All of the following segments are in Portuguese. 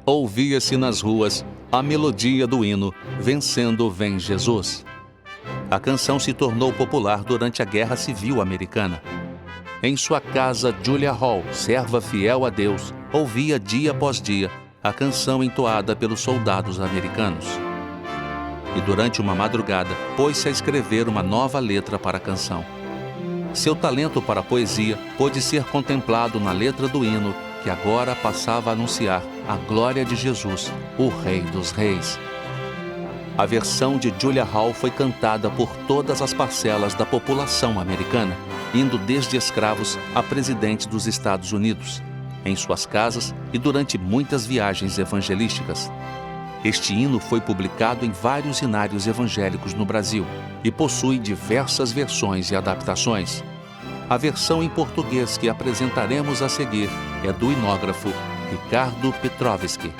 ouvia-se nas ruas a melodia do hino Vencendo Vem Jesus. A canção se tornou popular durante a Guerra Civil Americana. Em sua casa, Julia Hall, serva fiel a Deus, ouvia dia após dia a canção entoada pelos soldados americanos. E durante uma madrugada, pôs-se a escrever uma nova letra para a canção. Seu talento para a poesia pôde ser contemplado na letra do hino que agora passava a anunciar a glória de Jesus, o Rei dos Reis. A versão de Julia Hall foi cantada por todas as parcelas da população americana, indo desde escravos a presidente dos Estados Unidos, em suas casas e durante muitas viagens evangelísticas. Este hino foi publicado em vários hinários evangélicos no Brasil e possui diversas versões e adaptações. A versão em português que apresentaremos a seguir é do hinógrafo Ricardo Petrovski.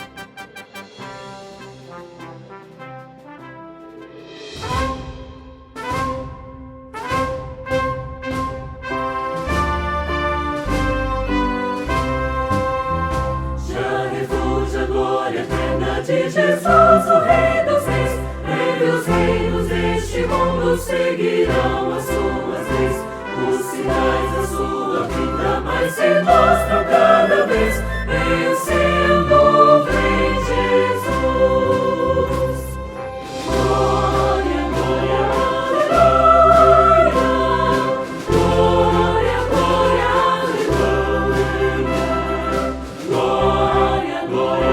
De Jesus, o Rei dos Reis, breve os reinos deste mundo seguirão as suas leis. Os sinais da sua vida mais se mostram cada vez, vencendo vem Jesus. Glória, glória, aleluia. Glória, glória, aleluia. Glória, glória,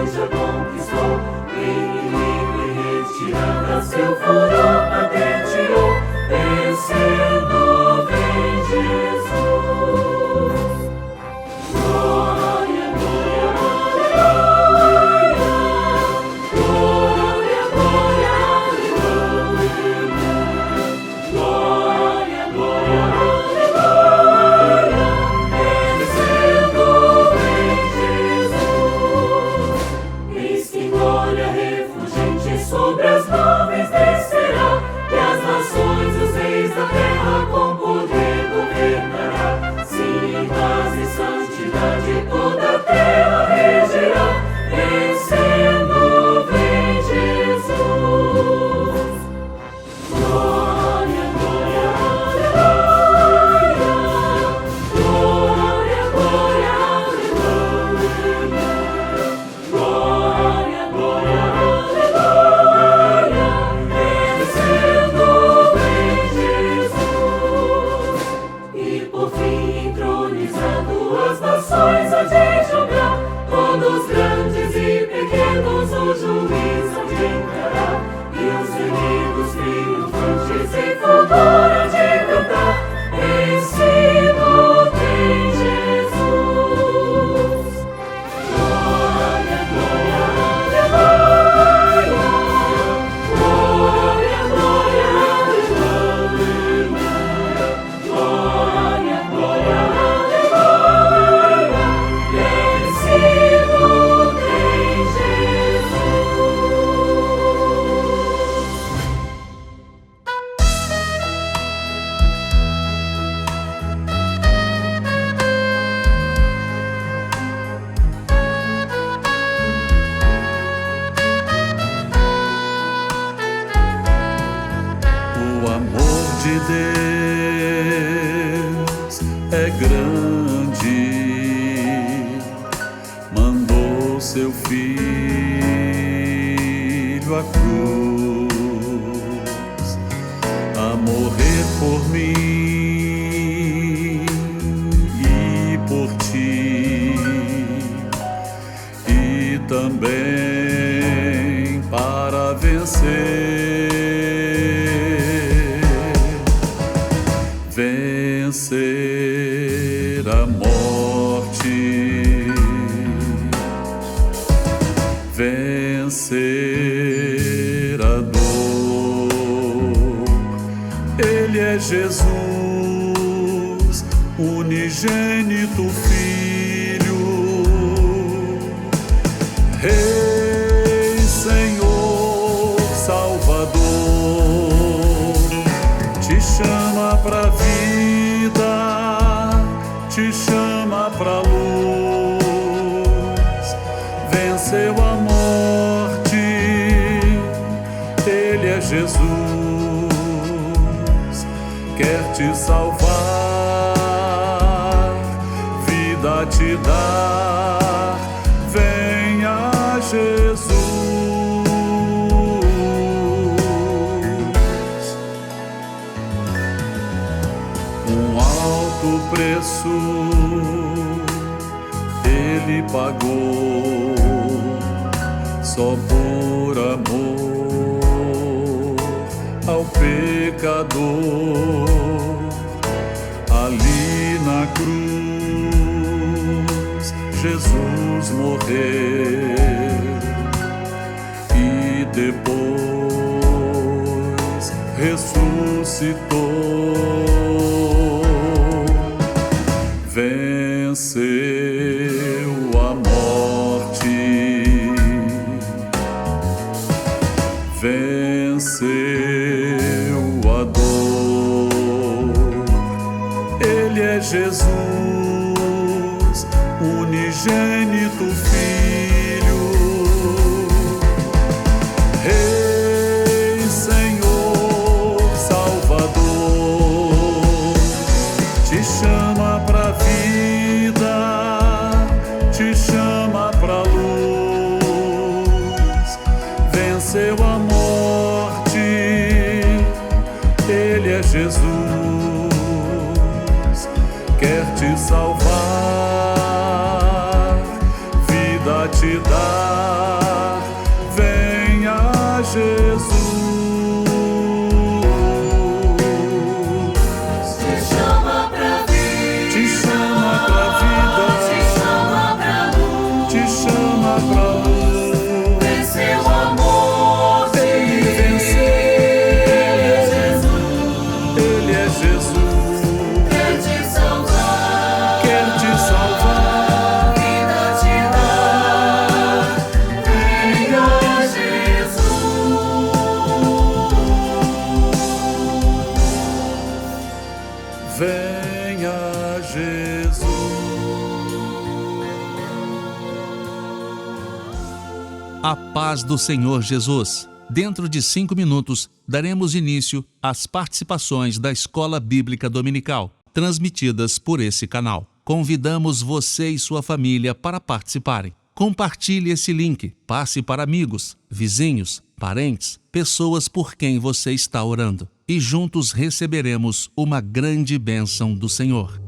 já conquistou, inimigo e retirada, seu furor patenteou, vencendo vem Jesus. Glória, glória, aleluia. Glória, glória, aleluia. Glória, glória, aleluia. Vencendo vem Jesus. Eis que glória refulgente sobre as nuvens descerá, e as nações, os reis da terra com poder governará. Sim, em paz e santidade toda a terra regerá, vencendo vem Jesus. Glória, glória, aleluia. Glória, glória, aleluia. Glória, glória, aleluia. Vencendo vem Jesus. E por fim entronizado as nações há de julgar, todos grandes e pequenos o juiz há de encarar, e os inimigos triunfantes em fulgor há de cantar, vencido tem Jesus. Glória, glória, aleluia. Glória, glória, aleluia. Glória, glória, aleluia. Vencido tem Jesus. O amor de Deus é grande, mandou seu filho à cruz a morrer por mim e por ti, e também para vencer a morte, vencer a dor. Ele é Jesus, unigênito Filho, venceu a morte. Ele é Jesus, quer te salvar, vida te dar. Venha Jesus. Um alto preço Ele pagou, só por amor ao pecador. Ali na cruz Jesus morreu e depois ressuscitou. Venceu a morte, venceu a dor. Ele é Jesus, unigênito Filho, Rei, Senhor, Salvador. Te chama pra vida, te chama pra luz. Venceu a morte, Ele é Jesus, quer te salvar, vida te dar. Venha Jesus. Te chama pra vida, Te chama pra vida, te chama pra luz. te chama pra luz. Venceu a morte, Ele venceu, Ele é Jesus, quer te salvar, quer te salvar. vida te dar. Venha Jesus. Venha Jesus. A paz do Senhor Jesus. Dentro de 5 minutos, daremos início às participações da Escola Bíblica Dominical, transmitidas por esse canal. Convidamos você e sua família para participarem. Compartilhe esse link, passe para amigos, vizinhos, parentes, pessoas por quem você está orando. E juntos receberemos uma grande bênção do Senhor.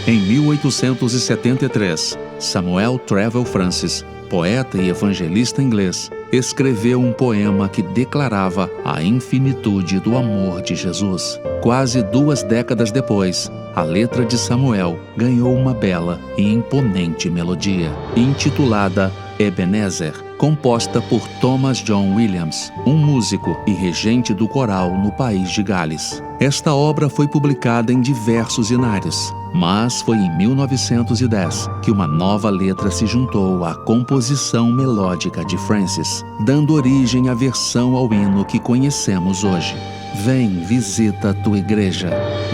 Em 1873, Samuel Travell Francis, poeta e evangelista inglês, escreveu um poema que declarava a infinitude do amor de Jesus. Quase 2 décadas depois, a letra de Samuel ganhou uma bela e imponente melodia, intitulada Ebenezer, composta por Thomas John Williams, um músico e regente do coral no país de Gales. Esta obra foi publicada em diversos inários, mas foi em 1910 que uma nova letra se juntou à composição melódica de Francis, dando origem à versão ao hino que conhecemos hoje. Vem, visita a tua igreja.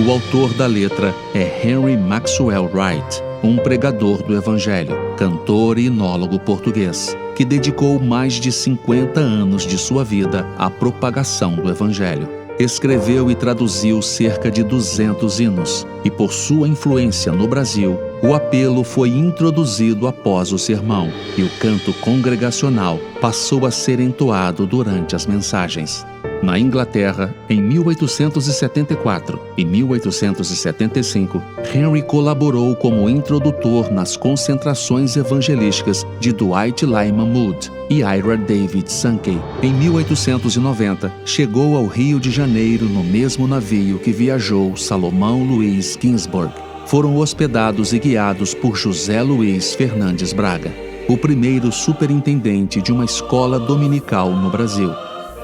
O autor da letra é Henry Maxwell Wright, um pregador do Evangelho, cantor e inólogo português, que dedicou mais de 50 anos de sua vida à propagação do Evangelho. Escreveu e traduziu cerca de 200 hinos, e por sua influência no Brasil, o apelo foi introduzido após o sermão, e o canto congregacional passou a ser entoado durante as mensagens. Na Inglaterra, em 1874 e 1875, Henry colaborou como introdutor nas concentrações evangelísticas de Dwight Lyman Moody e Ira David Sankey. Em 1890, chegou ao Rio de Janeiro no mesmo navio que viajou Salomão Luiz Ginsburg. Foram hospedados e guiados por José Luiz Fernandes Braga, o primeiro superintendente de uma escola dominical no Brasil.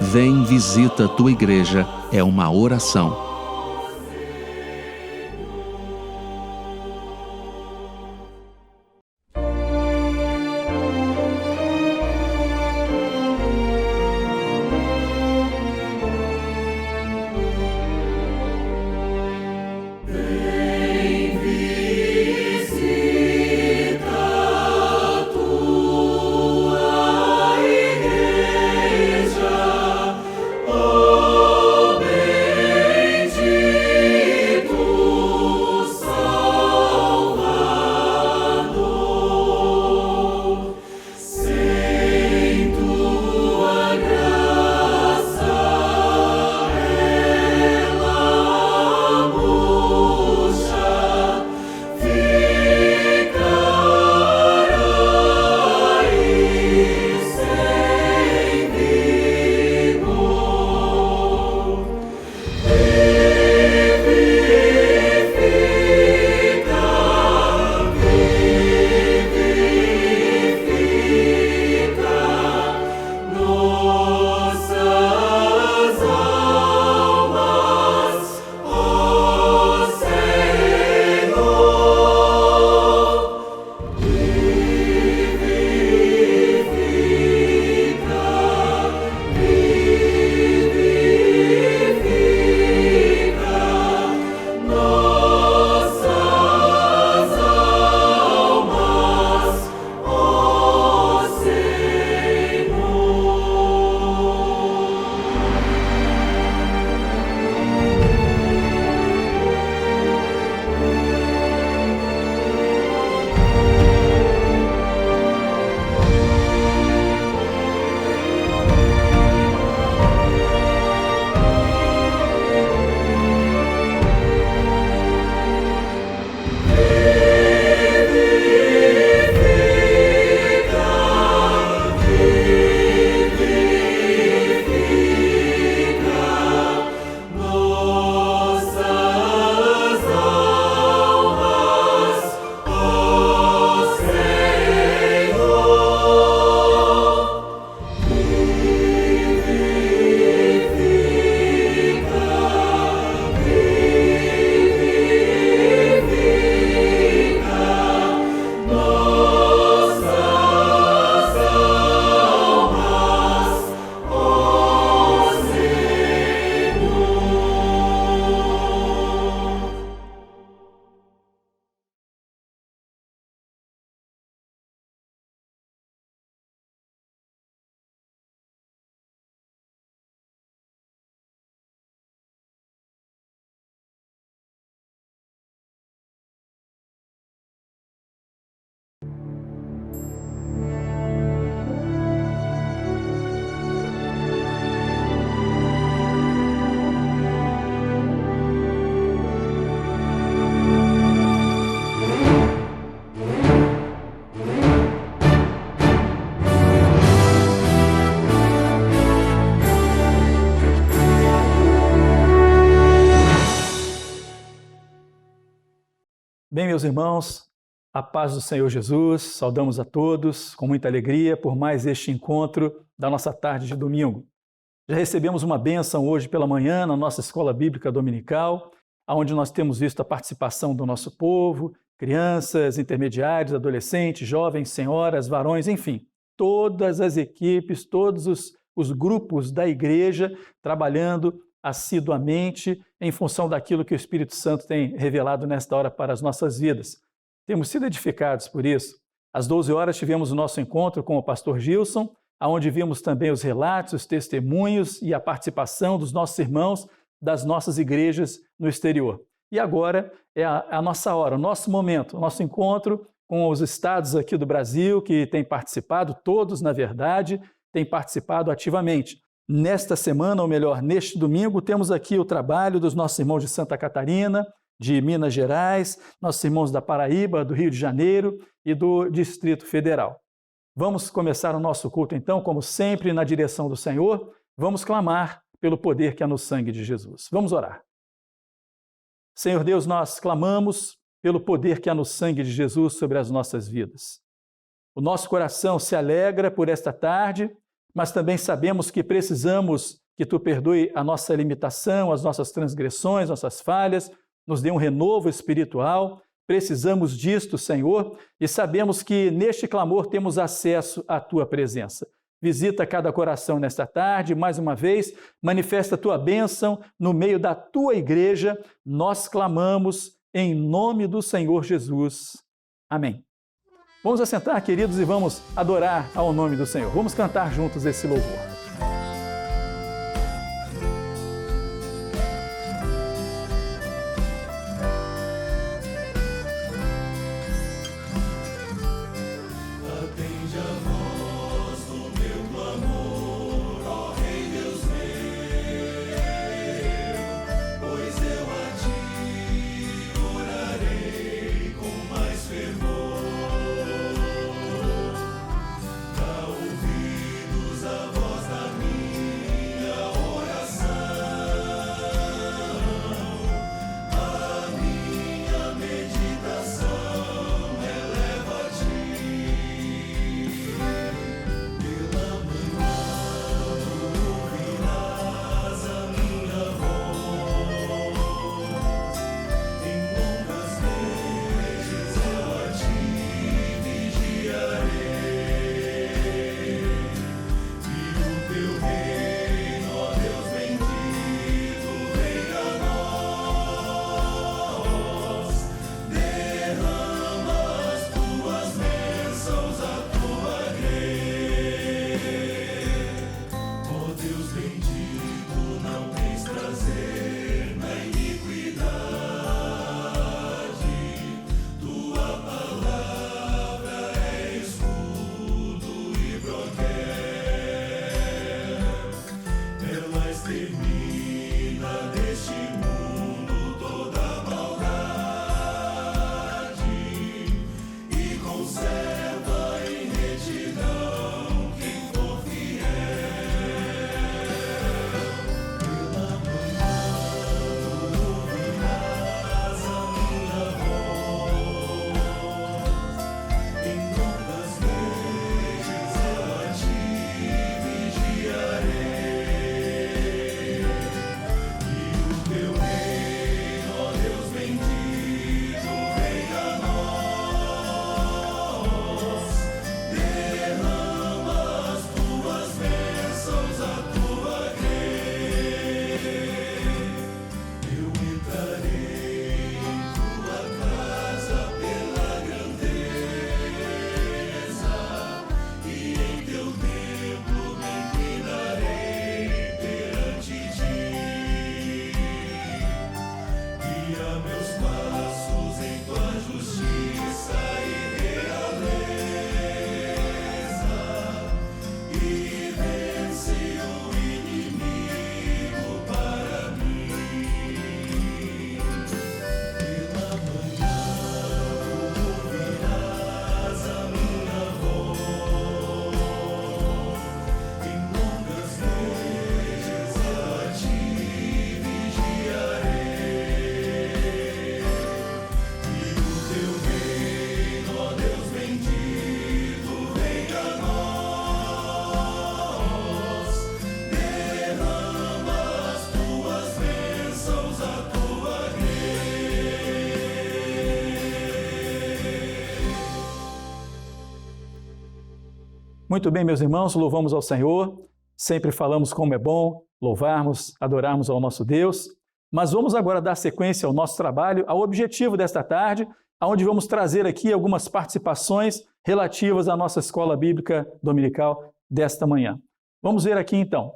Vem, visita a tua igreja é uma oração. Vem, visita a tua meus irmãos, a paz do Senhor Jesus, saudamos a todos com muita alegria por mais este encontro da nossa tarde de domingo. Já recebemos uma bênção hoje pela manhã na nossa escola bíblica dominical, onde nós temos visto a participação do nosso povo, crianças, intermediários, adolescentes, jovens, senhoras, varões, enfim, todas as equipes, todos os grupos da igreja trabalhando assiduamente em função daquilo que o Espírito Santo tem revelado nesta hora para as nossas vidas. Temos sido edificados por isso. Às 12 horas tivemos o nosso encontro com o pastor Gilson, onde vimos também os relatos, os testemunhos e a participação dos nossos irmãos das nossas igrejas no exterior. E agora é a nossa hora, o nosso momento, o nosso encontro com os estados aqui do Brasil que têm participado, todos na verdade, têm participado ativamente. Nesta semana, ou melhor, neste domingo, temos aqui o trabalho dos nossos irmãos de Santa Catarina, de Minas Gerais, nossos irmãos da Paraíba, do Rio de Janeiro e do Distrito Federal. Vamos começar o nosso culto então, como sempre, na direção do Senhor. Vamos clamar pelo poder que há no sangue de Jesus. Vamos orar. Senhor Deus, nós clamamos pelo poder que há no sangue de Jesus sobre as nossas vidas. O nosso coração se alegra por esta tarde, mas também sabemos que precisamos que Tu perdoe a nossa limitação, as nossas transgressões, nossas falhas, nos dê um renovo espiritual. Precisamos disto, Senhor, e sabemos que neste clamor temos acesso à Tua presença. Visita cada coração nesta tarde, mais uma vez, manifesta a Tua bênção no meio da Tua igreja. Nós clamamos em nome do Senhor Jesus. Amém. Vamos assentar, queridos, e vamos adorar ao nome do Senhor. Vamos cantar juntos esse louvor. Voz Muito bem, meus irmãos, louvamos ao Senhor. Sempre falamos como é bom louvarmos, adorarmos ao nosso Deus. Mas vamos agora dar sequência ao nosso trabalho, ao objetivo desta tarde, onde vamos trazer aqui algumas participações relativas à nossa escola bíblica dominical desta manhã. Vamos ver aqui então.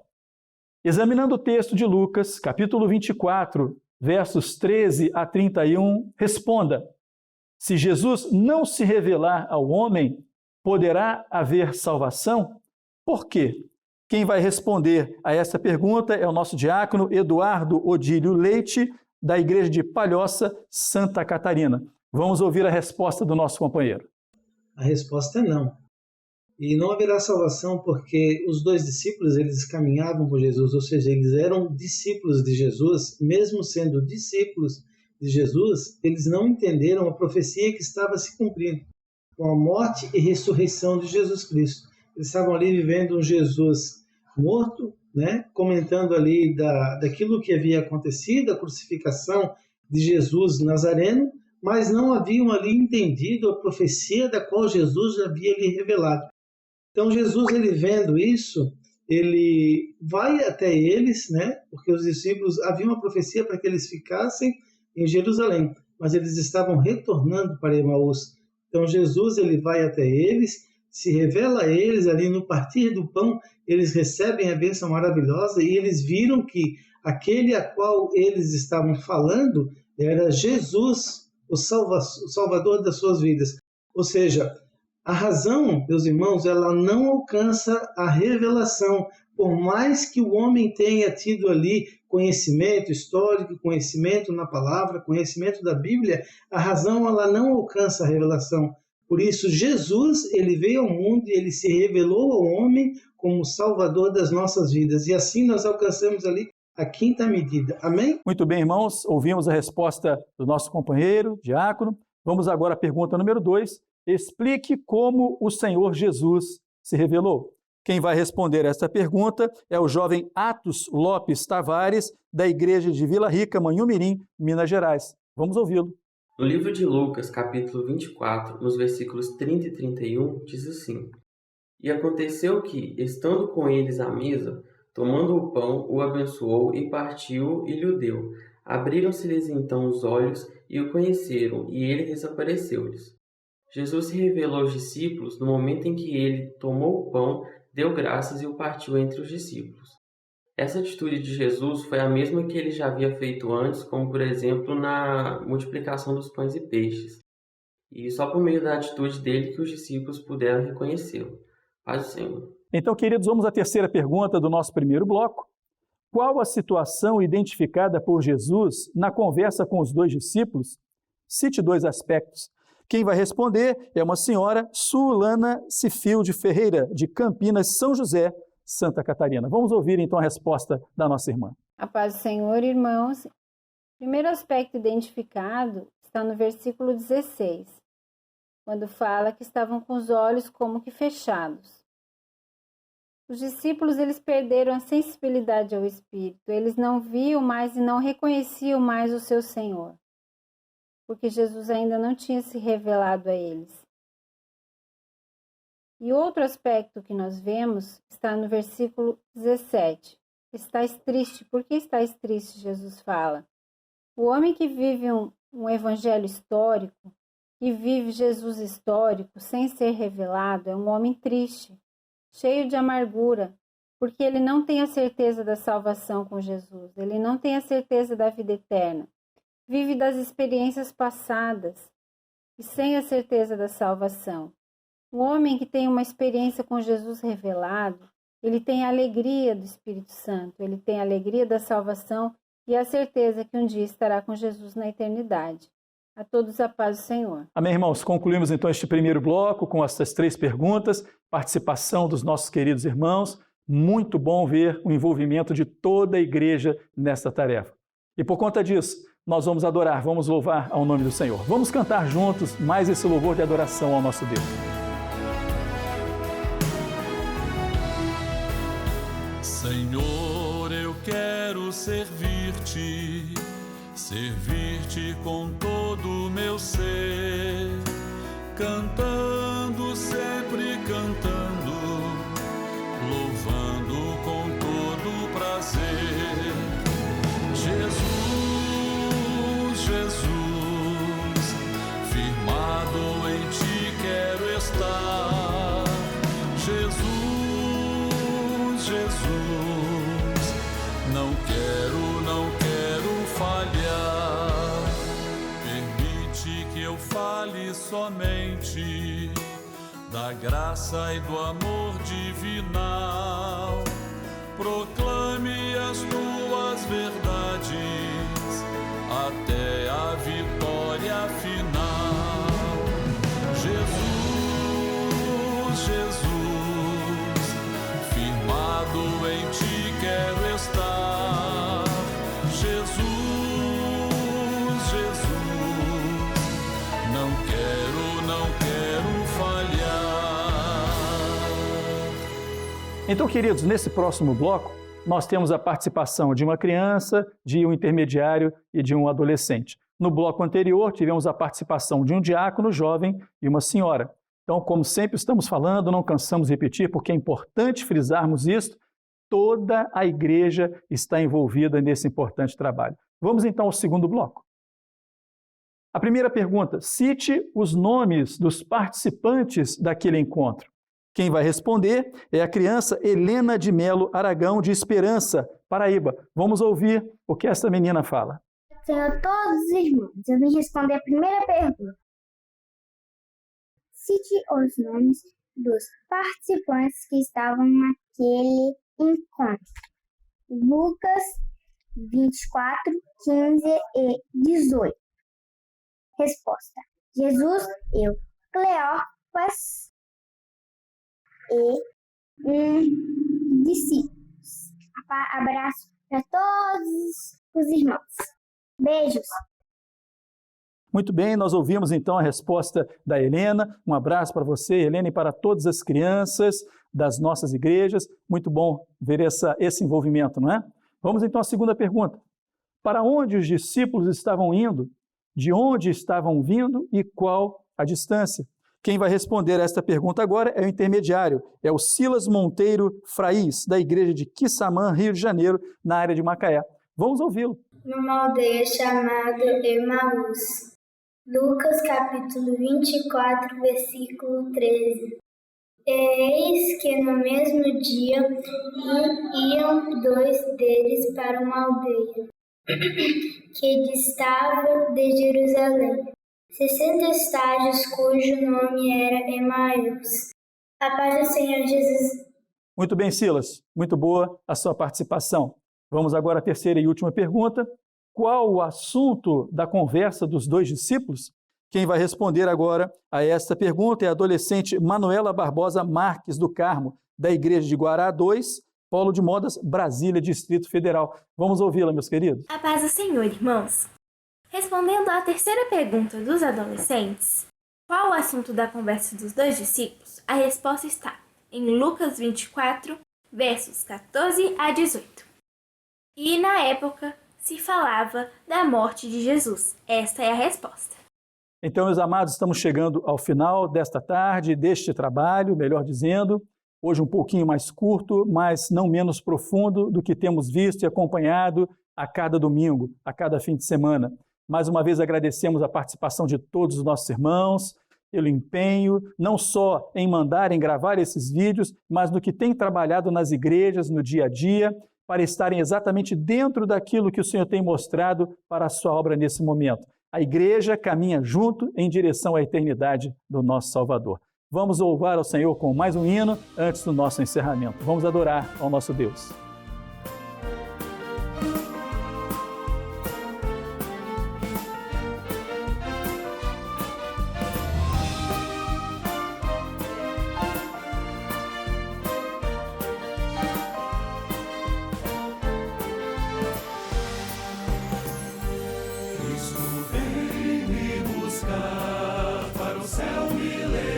Examinando o texto de Lucas, capítulo 24, versos 13 a 31, responda: se Jesus não se revelar ao homem, poderá haver salvação? Por quê? Quem vai responder a essa pergunta é o nosso diácono Eduardo Odílio Leite, da Igreja de Palhoça, Santa Catarina. Vamos ouvir a resposta do nosso companheiro. A resposta é não. E não haverá salvação porque os dois discípulos, eles caminhavam com Jesus, ou seja, eles eram discípulos de Jesus. Mesmo sendo discípulos de Jesus, eles não entenderam a profecia que estava se cumprindo com a morte e ressurreição de Jesus Cristo. Eles estavam ali vivendo um Jesus morto, comentando ali daquilo que havia acontecido, a crucificação de Jesus Nazareno, mas não haviam ali entendido a profecia da qual Jesus havia lhe revelado. Então Jesus, ele vendo isso, ele vai até eles, porque os discípulos, havia uma profecia para que eles ficassem em Jerusalém, mas eles estavam retornando para Emaús. Então Jesus, ele vai até eles, se revela a eles ali no partir do pão, eles recebem a bênção maravilhosa e eles viram que aquele a qual eles estavam falando era Jesus, o Salvador das suas vidas. Ou seja, a razão, meus irmãos, ela não alcança a revelação, por mais que o homem tenha tido ali conhecimento histórico, conhecimento na palavra, conhecimento da Bíblia, a razão ela não alcança a revelação. Por isso, Jesus, ele veio ao mundo e ele se revelou ao homem como o Salvador das nossas vidas. E assim nós alcançamos ali a quinta medida. Amém? Muito bem, irmãos. Ouvimos a resposta do nosso companheiro, diácono. Vamos agora à pergunta número 2. Explique como o Senhor Jesus se revelou. Quem vai responder esta pergunta é o jovem Atos Lopes Tavares, da Igreja de Vila Rica, Manhumirim, Minas Gerais. Vamos ouvi-lo. No livro de Lucas, capítulo 24, nos versículos 30 e 31, diz assim: E aconteceu que, estando com eles à mesa, tomando o pão, o abençoou e partiu e lhe deu. Abriram-se-lhes então os olhos e o conheceram, e ele desapareceu-lhes. Jesus se revelou aos discípulos no momento em que ele tomou o pão, deu graças e o partiu entre os discípulos. Essa atitude de Jesus foi a mesma que ele já havia feito antes, como por exemplo na multiplicação dos pães e peixes. E só por meio da atitude dele que os discípulos puderam reconhecê-lo. Paz do Senhor. Então, queridos, vamos à terceira pergunta do nosso primeiro bloco. Qual a situação identificada por Jesus na conversa com os dois discípulos? Cite 2 aspectos. Quem vai responder é uma senhora Sulana Cifilde Ferreira, de Campinas, São José, Santa Catarina. Vamos ouvir então a resposta da nossa irmã. A paz do Senhor, irmãos. O primeiro aspecto identificado está no versículo 16, quando fala que estavam com os olhos como que fechados. Os discípulos, eles perderam a sensibilidade ao Espírito. Eles não viam mais e não reconheciam mais o seu Senhor, porque Jesus ainda não tinha se revelado a eles. E outro aspecto que nós vemos está no versículo 17. Estás triste. Por que estás triste? Jesus fala. O homem que vive um evangelho histórico, que vive Jesus histórico sem ser revelado, é um homem triste, cheio de amargura, porque ele não tem a certeza da salvação com Jesus, ele não tem a certeza da vida eterna. Vive das experiências passadas e sem a certeza da salvação. O homem que tem uma experiência com Jesus revelado, ele tem a alegria do Espírito Santo, ele tem a alegria da salvação e a certeza que um dia estará com Jesus na eternidade. A todos a paz do Senhor. Amém, irmãos. Concluímos então este primeiro bloco com essas 3 perguntas, participação dos nossos queridos irmãos. Muito bom ver o envolvimento de toda a igreja nesta tarefa. E por conta disso, nós vamos adorar, vamos louvar ao nome do Senhor. Vamos cantar juntos mais esse louvor de adoração ao nosso Deus. Senhor, eu quero servir-te com todo o meu ser, cantando, sempre cantando, somente da graça e do amor divinal. Proclame as tuas verdades até a vitória final. Jesus, Jesus, firmado em ti quero estar. Jesus, Jesus, não quero falhar. Então, queridos, nesse próximo bloco, nós temos a participação de uma criança, de um intermediário e de um adolescente. No bloco anterior, tivemos a participação de um diácono jovem e uma senhora. Então, como sempre estamos falando, não cansamos de repetir, porque é importante frisarmos isso, toda a igreja está envolvida nesse importante trabalho. Vamos então ao segundo bloco. A primeira pergunta: cite os nomes dos participantes daquele encontro. Quem vai responder é a criança Helena de Melo Aragão, de Esperança, Paraíba. Vamos ouvir o que essa menina fala. Senhor, todos os irmãos, eu vim responder a primeira pergunta. Cite os nomes dos participantes que estavam naquele encontro. Lucas 24, 15 e 18. Resposta: Jesus, eu, Cleópas e discípulos. Abraço para todos os irmãos. Beijos. Muito bem, nós ouvimos então a resposta da Helena. Um abraço para você, Helena, e para todas as crianças das nossas igrejas. Muito bom ver esse envolvimento, não é? Vamos então à segunda pergunta. Para onde os discípulos estavam indo? De onde estavam vindo e qual a distância? Quem vai responder a esta pergunta agora é o intermediário, é o Silas Monteiro Fraiz, da igreja de Quissamã, Rio de Janeiro, na área de Macaé. Vamos ouvi-lo. Numa aldeia chamada Emaús. Lucas capítulo 24, versículo 13. Eis que no mesmo dia iam dois deles para uma aldeia que distava de Jerusalém, 60 estádios, cujo nome era Emaús. A paz do Senhor Jesus. Muito bem, Silas. Muito boa a sua participação. Vamos agora à terceira e última pergunta. Qual o assunto da conversa dos dois discípulos? Quem vai responder agora a esta pergunta é a adolescente Manuela Barbosa Marques do Carmo, da Igreja de Guará 2, Polo de Modas, Brasília, Distrito Federal. Vamos ouvi-la, meus queridos. A paz do Senhor, irmãos. Respondendo à terceira pergunta dos adolescentes, qual o assunto da conversa dos dois discípulos? A resposta está em Lucas 24, versos 14 a 18. E na época se falava da morte de Jesus. Esta é a resposta. Então, meus amados, estamos chegando ao final desta tarde, deste trabalho, melhor dizendo, hoje um pouquinho mais curto, mas não menos profundo do que temos visto e acompanhado a cada domingo, a cada fim de semana. Mais uma vez agradecemos a participação de todos os nossos irmãos, pelo empenho, não só em mandarem gravar esses vídeos, mas no que tem trabalhado nas igrejas, no dia a dia, para estarem exatamente dentro daquilo que o Senhor tem mostrado para a sua obra nesse momento. A igreja caminha junto em direção à eternidade do nosso Salvador. Vamos louvar ao Senhor com mais um hino antes do nosso encerramento. Vamos adorar ao nosso Deus.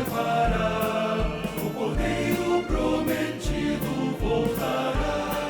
Para o Cordeiro prometido voltará.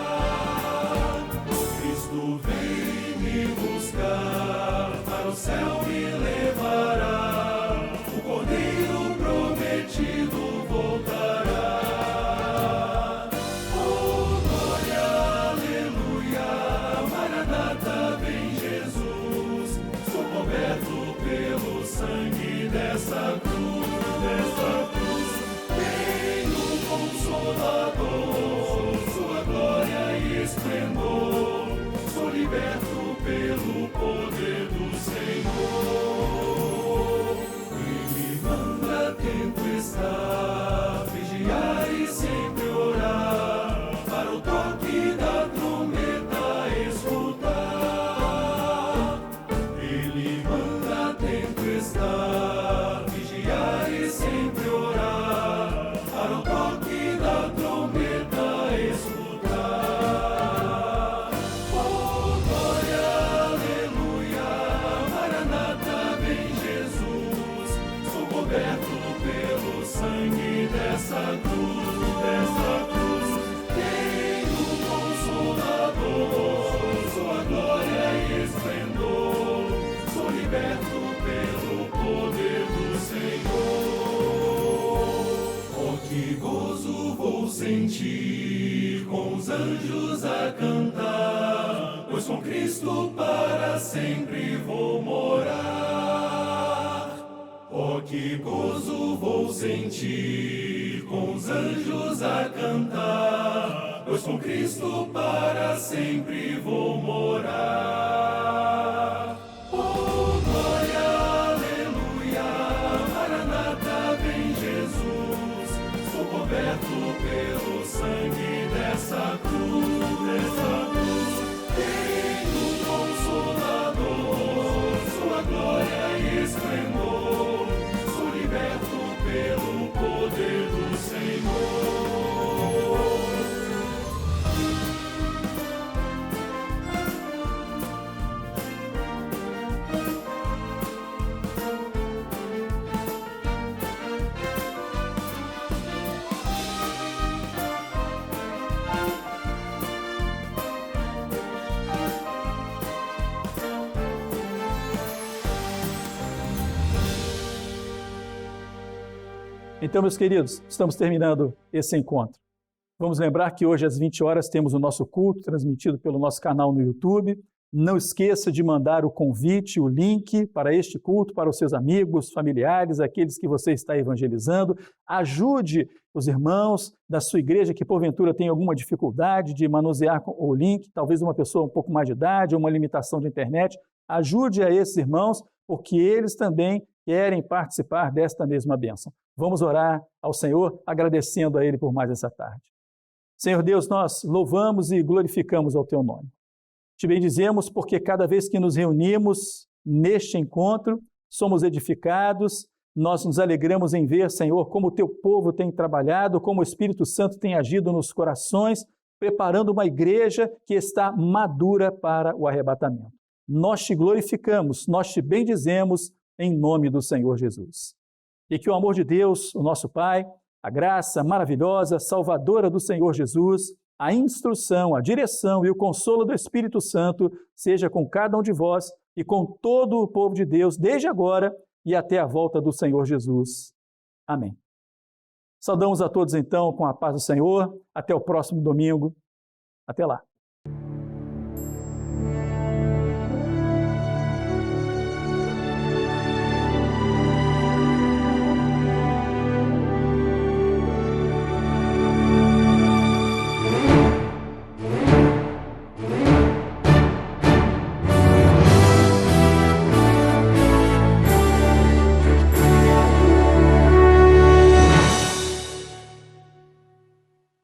sentir com os anjos a cantar, pois com Cristo para sempre vou morar. Oh, que gozo vou sentir com os anjos a cantar, pois com Cristo para sempre vou morar. Oh, glória, aleluia, Maranata, vem Jesus, sou coberto pelo sangue dessa cruz, tenho um Consolador, sua glória e esplendor, sou liberto pelo poder do Senhor. Então, meus queridos, estamos terminando esse encontro. Vamos lembrar que hoje às 20 horas temos o nosso culto transmitido pelo nosso canal no YouTube. Não esqueça de mandar o convite, o link para este culto para os seus amigos, familiares, aqueles que você está evangelizando. Ajude os irmãos da sua igreja que porventura tem alguma dificuldade de manusear o link, talvez uma pessoa um pouco mais de idade ou uma limitação de internet. Ajude a esses irmãos, porque eles também querem participar desta mesma bênção. Vamos orar ao Senhor, agradecendo a Ele por mais essa tarde. Senhor Deus, nós louvamos e glorificamos ao Teu nome. Te bendizemos porque cada vez que nos reunimos neste encontro, somos edificados, nós nos alegramos em ver, Senhor, como o Teu povo tem trabalhado, como o Espírito Santo tem agido nos corações, preparando uma igreja que está madura para o arrebatamento. Nós Te glorificamos, nós Te bendizemos em nome do Senhor Jesus. E que o amor de Deus, o nosso Pai, a graça maravilhosa, salvadora do Senhor Jesus, a instrução, a direção e o consolo do Espírito Santo seja com cada um de vós e com todo o povo de Deus, desde agora e até a volta do Senhor Jesus. Amém. Saudamos a todos, então, com a paz do Senhor. Até o próximo domingo. Até lá.